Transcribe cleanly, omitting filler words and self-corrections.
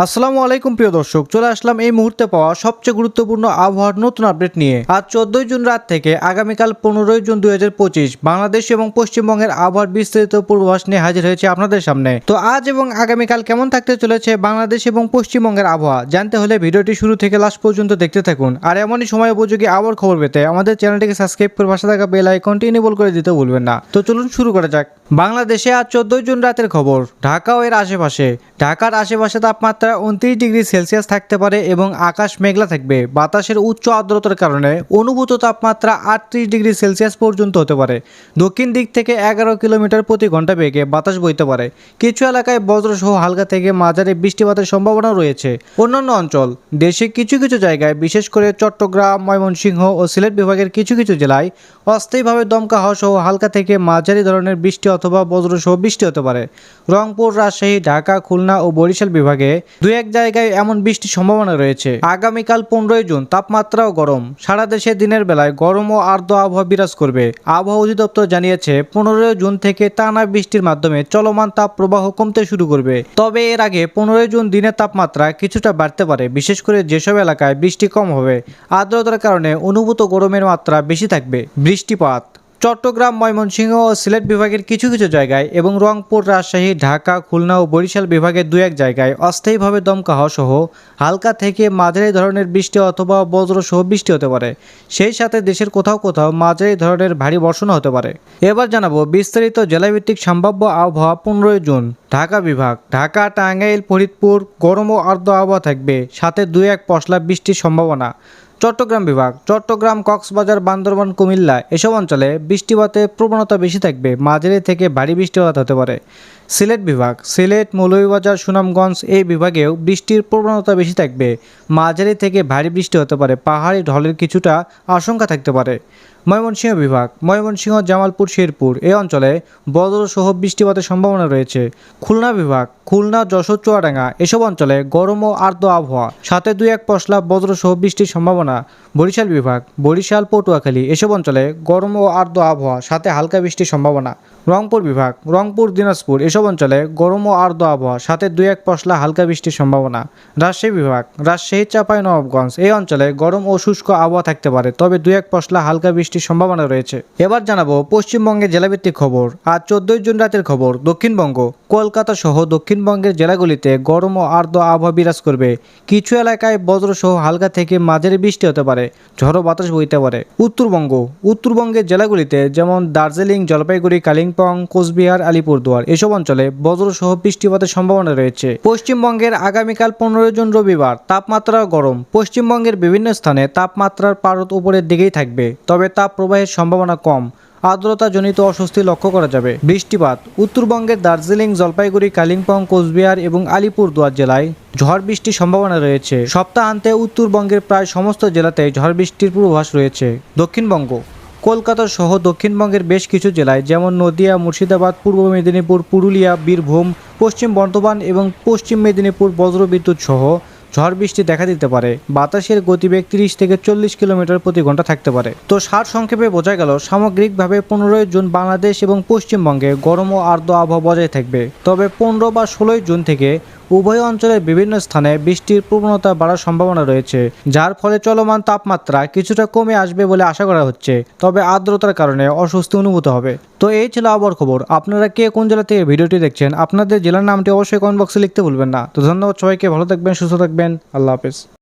আসসালামু আলাইকুম প্রিয় দর্শক, চলে আসলাম এই মুহূর্তে পাওয়া সবচেয়ে গুরুত্বপূর্ণ আবহাওয়ার নতুন আপডেট নিয়ে। আজ 14 জুন রাত থেকে আগামীকাল 15 জুন 2025 বাংলাদেশ এবং পশ্চিমবঙ্গের আবহাওয়ার বিস্তারিত পূর্বাভাস নিয়ে হাজির হয়েছে আপনাদের সামনে। তো আজ এবং আগামীকাল কেমন থাকতে চলেছে বাংলাদেশ এবং পশ্চিমবঙ্গের আবহাওয়া জানতে হলে ভিডিওটি শুরু থেকে লাস্ট পর্যন্ত দেখতে থাকুন। আর এমনই সময় উপযোগী আবহাওয়ার খবর পেতে আমাদের চ্যানেলটিকে সাবস্ক্রাইব করে পাশে থাকা বেল আইকনটি এনেবল করে দিতে ভুলবেন না। তো চলুন শুরু করা যাক। বাংলাদেশে আজ 14 জুন রাতের খবর। ঢাকা ও এর আশেপাশে, ঢাকার আশেপাশে তাপমাত্রা 29 ডিগ্রি সেলসিয়াস থাকতে পারে এবং আকাশ মেঘলা থাকবে। বাতাসের উচ্চ আর্দ্রতার কারণে অনুভূত তাপমাত্রা 38 ডিগ্রি সেলসিয়াস পর্যন্ত হতে পারে। দক্ষিণ দিক থেকে 11 কিলোমিটার প্রতি ঘন্টা বেগে বাতাস বইতে পারে। কিছু এলাকায় বজ্রসহ হালকা থেকে মাঝারি বৃষ্টিপাতের সম্ভাবনা রয়েছে। অন্যান্য অঞ্চল, দেশে কিছু কিছু জায়গায় বিশেষ করে চট্টগ্রাম, ময়মনসিংহ ও সিলেট বিভাগের কিছু কিছু জেলায় অস্থায়ীভাবে দমকা হওয়া সহ হালকা থেকে মাঝারি ধরনের বৃষ্টি অথবা বজ্রসহ বৃষ্টি হতে পারে। রংপুর, রাজশাহী, ঢাকা, খুলনা ও বরিশাল বিভাগে দুই এক জায়গায় এমন বৃষ্টির সম্ভাবনা রয়েছে। আগামীকাল 15 জুন তাপমাত্রাও গরম। সারা দেশে দিনের বেলায় গরম ও আর্দ্র আবহাওয়া বিরাজ করবে। আবহাওয়া অধিদপ্তর জানিয়েছে 15 জুন থেকে টানা বৃষ্টির মাধ্যমে চলমান তাপ প্রবাহ কমতে শুরু করবে। তবে এর আগে 15 জুন দিনের তাপমাত্রা কিছুটা বাড়তে পারে, বিশেষ করে যেসব এলাকায় বৃষ্টি কম হবে। আর্দ্রতার কারণে অনুভূত গরমের মাত্রা বেশি থাকবে। বৃষ্টিপাত, চট্টগ্রাম, ময়মনসিংহ ও সিলেট বিভাগের কিছু কিছু জায়গায় এবং রংপুর, রাজশাহী, ঢাকা, খুলনা ও বরিশাল বিভাগের দু এক জায়গায় অস্থায়ীভাবে দমকা হওয়া সহ হালকা থেকে মাঝারি ধরনের বৃষ্টি অথবা বজ্রসহ বৃষ্টি হতে পারে। সেই সাথে দেশের কোথাও কোথাও মাঝারি ধরনের ভারী বর্ষণও হতে পারে। এবার জানাবো বিস্তারিত জেলাভিত্তিক সম্ভাব্য আবহাওয়া। 15 জুন ঢাকা বিভাগ, ঢাকা, টাঙ্গাইল, ফরিদপুর গরম ও আর্দ্র আবহাওয়া থাকবে, সাথে 2-1 পশলা বৃষ্টির সম্ভাবনা। চট্টগ্রাম বিভাগ, চট্টগ্রাম, কক্সবাজার, বান্দরবান, কুমিল্লা এসব অঞ্চলে বৃষ্টিপাতের প্রবণতা বেশি থাকবে, মাঝারি থেকে ভারী বৃষ্টিপাত হতে পারে। সিলেট বিভাগ, সিলেট, মৌলভীবাজার, সুনামগঞ্জ এই বিভাগেও বৃষ্টির প্রবণতা বেশি থাকবে, মাঝারি থেকে ভারী বৃষ্টি হতে পারে। পাহাড়ি ঢলের কিছুটা আশঙ্কা থাকতে পারে। ময়মনসিংহ বিভাগ, ময়মনসিংহ, জামালপুর, শেরপুর এই অঞ্চলে বজ্রসহ বৃষ্টিপাতের সম্ভাবনা রয়েছে। খুলনা বিভাগ, খুলনা, যশোর, চুয়াডাঙ্গা এসব অঞ্চলে গরম ও আর্দ্র আবহাওয়া, সাথে 2-1 পশলা বজ্রসহ বৃষ্টির সম্ভাবনা। বরিশাল বিভাগ, বরিশাল, পটুয়াখালী এসব অঞ্চলে গরম ও আর্দ্র আবহাওয়া, সাথে হালকা বৃষ্টির সম্ভাবনা। রংপুর বিভাগ, রংপুর, দিনাজপুর এসব অঞ্চলে গরম ও আর্দ্র আবহাওয়া, সাথে 2-1 পশলা হালকা বৃষ্টির সম্ভাবনা। রাজশাহী বিভাগ, রাজশাহী, চাঁপাইনবাবগঞ্জ এই অঞ্চলে গরম ও শুষ্ক আবহাওয়া থাকতে পারে, তবে 2-1 পশলা হালকা বৃষ্টির সম্ভাবনা রয়েছে। এবার জানাবো পশ্চিমবঙ্গের জেলাভিত্তিক খবর। আজ 14 জুন রাতের খবর। দক্ষিণবঙ্গ, কলকাতা সহ দক্ষিণবঙ্গের জেলাগুলিতে গরম ও আর্দ্র আবহাওয়া বিরাজ করবে। কিছু এলাকায় বজ্রসহ হালকা থেকে মাঝারি বৃষ্টি হতে পারে, ঝড়ো বাতাস বইতে পারে। উত্তরবঙ্গ, উত্তরবঙ্গের জেলাগুলিতে যেমন দার্জিলিং, জলপাইগুড়ি, কালিম্পং, কোচবিহার, আলিপুরদুয়ার এসব অঞ্চলে বজ্রসহ বৃষ্টিপাতের সম্ভাবনা রয়েছে। পশ্চিমবঙ্গের আগামীকাল 15 জুন রবিবার তাপমাত্রা গরম। পশ্চিমবঙ্গের বিভিন্ন স্থানে তাপমাত্রার পারদ উপরের দিকেই থাকবে, তবে তাপ প্রবাহের সম্ভাবনা কম। আর্দ্রতাজনিত অস্বস্তি লক্ষ্য করা যাবে। বৃষ্টিপাত, উত্তরবঙ্গের দার্জিলিং, জলপাইগুড়ি, কালিম্পং, কোচবিহার এবং আলিপুরদুয়ার জেলায় ঝড় বৃষ্টির সম্ভাবনা রয়েছে। সপ্তাহান্তে উত্তরবঙ্গের প্রায় সমস্ত জেলাতে ঝড় বৃষ্টির পূর্বাভাস রয়েছে। দক্ষিণবঙ্গ, কলকাতা সহ দক্ষিণবঙ্গের বেশ কিছু জেলায় যেমন নদিয়া, মুর্শিদাবাদ, পূর্ব মেদিনীপুর, পুরুলিয়া, বীরভূম, পশ্চিম বর্ধমান এবং পশ্চিম মেদিনীপুর বজ্রবিদ্যুৎ সহ ঝড় বৃষ্টি দেখা দিতে পারে। বাতাসের গতিবেগ 30 থেকে 40 কিলোমিটার প্রতি ঘন্টা থাকতে পারে। তো সারসংক্ষেপে বোঝা গেল সামগ্রিকভাবে 15 জুন বাংলাদেশ এবং পশ্চিমবঙ্গে গরম ও আর্দ্র আবহাওয়া বজায় থাকবে, তবে 15 বা 16 জুন থেকে উভয় অঞ্চলের বিভিন্ন স্থানে বৃষ্টির প্রবণতা বাড়ার সম্ভাবনা রয়েছে, যার ফলে চলমান তাপমাত্রা কিছুটা কমে আসবে বলে আশা করা হচ্ছে, তবে আর্দ্রতার কারণে অস্বস্তি অনুভূত হবে। তো এই ছিল আবহাওয়ার খবর। আপনারা কে কোন জেলা থেকে ভিডিওটি দেখছেন, আপনাদের জেলার নামটি অবশ্যই কমেন্ট বক্সে লিখতে ভুলবেন না। তো ধন্যবাদ সবাইকে, ভালো থাকবেন, সুস্থ থাকবেন, আল্লাহ হাফেজ।